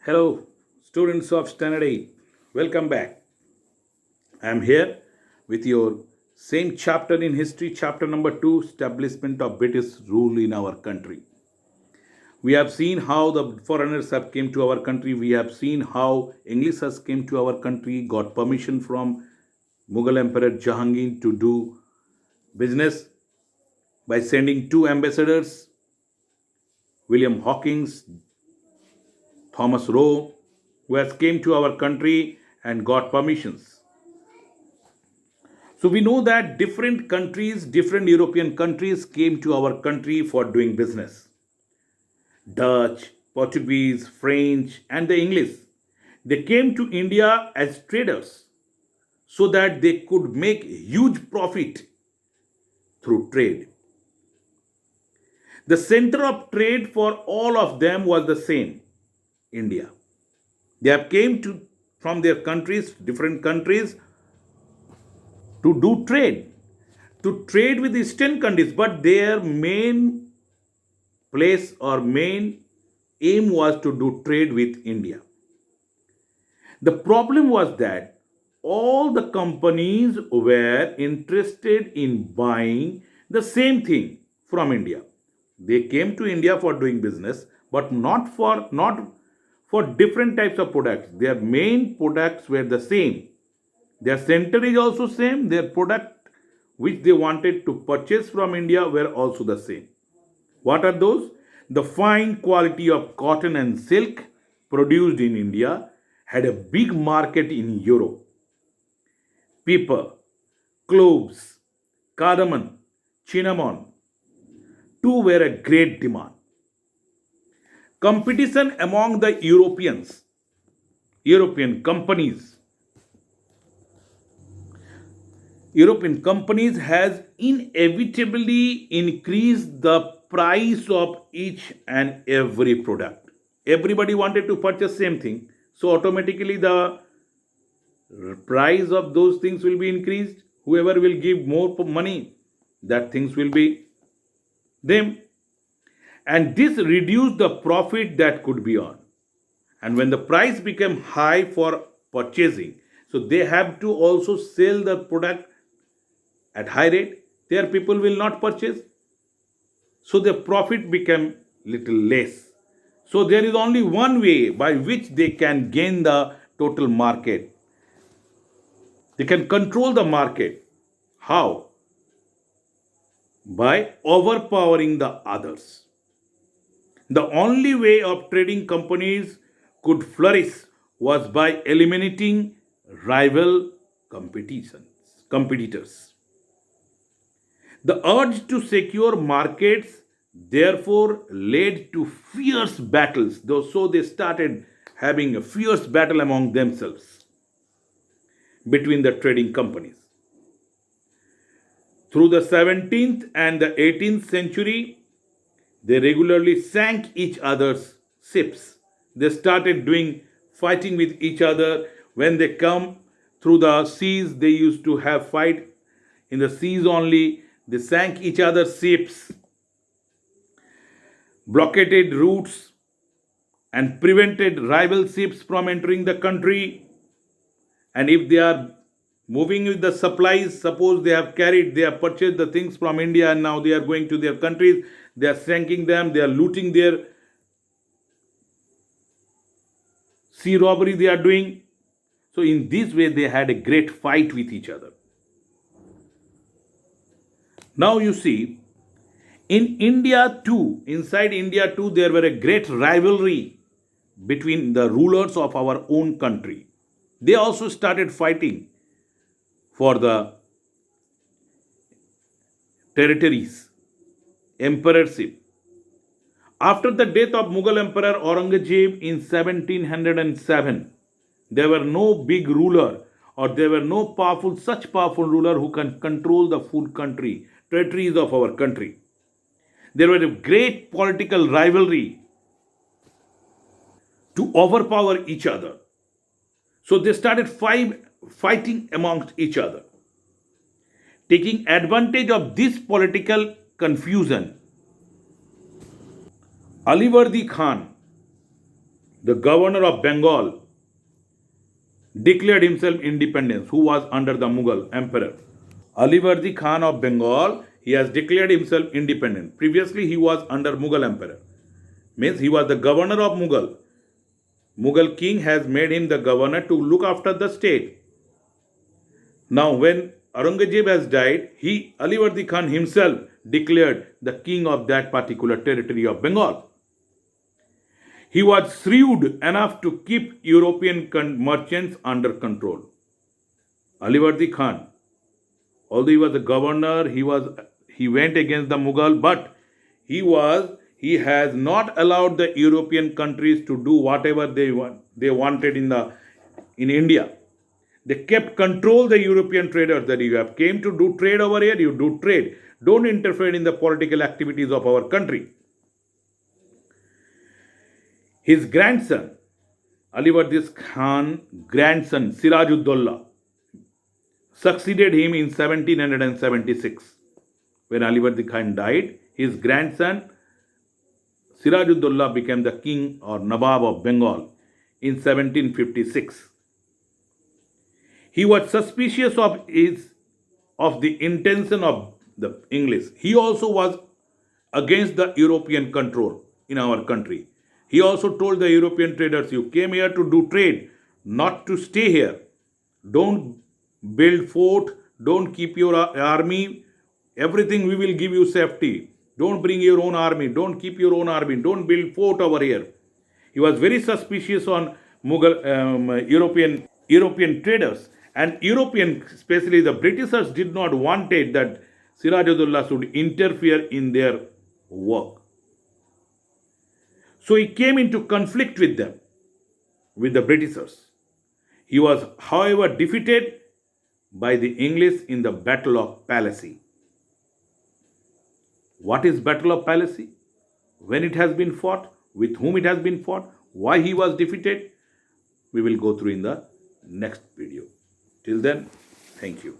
Hello, students of Standard 8. Welcome back. I am here with your same chapter in history, chapter number 2, establishment of British rule in our country. We have seen how the foreigners have came to our country. We have seen how English has came to our country, got permission from Mughal Emperor Jahangir to do business by sending two ambassadors, William Hawkins, Thomas Roe, who has came to our country and got permissions. So we know that different countries, different European countries came to our country for doing business. Dutch, Portuguese, French, and the English. They came to India as traders so that they could make huge profit through trade. The center of trade for all of them was the same, India. They have came to from their countries, different countries, to do trade with eastern countries, but their main place or main aim was to do trade with India. The problem was that all the companies were interested in buying the same thing from India. They came to India for doing business, but not for different types of products. Their main products were the same. Their center is also same. Their product which they wanted to purchase from India were also the same. What are those? The fine quality of cotton and silk produced in India had a big market in Europe. Pepper, cloves, cardamom, cinnamon, too were a great demand. Competition among the European companies, European companies has inevitably increased the price of each and every product. Everybody wanted to purchase same thing, so automatically the price of those things will be increased. Whoever will give more money, that things will be them, and this reduced the profit that could be earned. And when the price became high for purchasing, so they have to also sell the product at high rate, their people will not purchase, so the profit became little less. So there is only one way by which they can gain the total market. They can control the market. How? By overpowering the others. The only way of trading companies could flourish was by eliminating rival competitors. The urge to secure markets therefore led to fierce battles, though so they started having a fierce battle among themselves between the trading companies. Through the 17th and the 18th century, they regularly sank each other's ships. They started doing fighting with each other. When they come through the seas, they used to have fight in the seas only. They sank each other's ships, blockaded routes, and prevented rival ships from entering the country. And if they are moving with the supplies, suppose they have purchased the things from India and now they are going to their countries, they are sinking them, they are looting their sea robbery they are doing. So in this way they had a great fight with each other. Now you see, in India too, inside India too, there were a great rivalry between the rulers of our own country. They also started fighting for the territories, emperorship. After the death of Mughal Emperor Aurangzeb in 1707, there were no big ruler or there were no such powerful ruler who can control the full country, territories of our country. There was a great political rivalry to overpower each other. So they started fighting amongst each other. Taking advantage of this political confusion, Alivardi Khan, the governor of Bengal, declared himself independence, who was under the Mughal emperor. Alivardi Khan of Bengal, he has declared himself independent. Previously, he was under Mughal emperor. Means he was the governor of Mughal. Mughal king has made him the governor to look after the state. Now, when Aurangzeb has died, Alivardi Khan himself declared the king of that particular territory of Bengal. He was shrewd enough to keep European merchants under control. Alivardi Khan, although he was a governor, he went against the Mughal, but he has not allowed the European countries to do whatever they wanted in India. They kept control the European traders, that you have came to do trade over here, you do trade. Don't interfere in the political activities of our country. His grandson, Alivardi Khan's grandson, Siraj-ud-Dowla, succeeded him in 1776. When Alivardi Khan died, his grandson, Siraj-ud-Dowla, became the king or Nawab of Bengal in 1756. He was suspicious of the intention of the English. He also was against the European control in our country. He also told the European traders, you came here to do trade, not to stay here. Don't build fort, don't keep your army, everything we will give you safety. Don't bring your own army, don't keep your own army, don't build fort over here. He was very suspicious on Mughal, European traders. And European, especially the Britishers, did not want it that Siraj-ud-Dowla should interfere in their work. So he came into conflict with them, with the Britishers. He was, however, defeated by the English in the Battle of Plassey. What is Battle of Plassey? When it has been fought? With whom it has been fought? Why he was defeated? We will go through in the next video. Till then, thank you.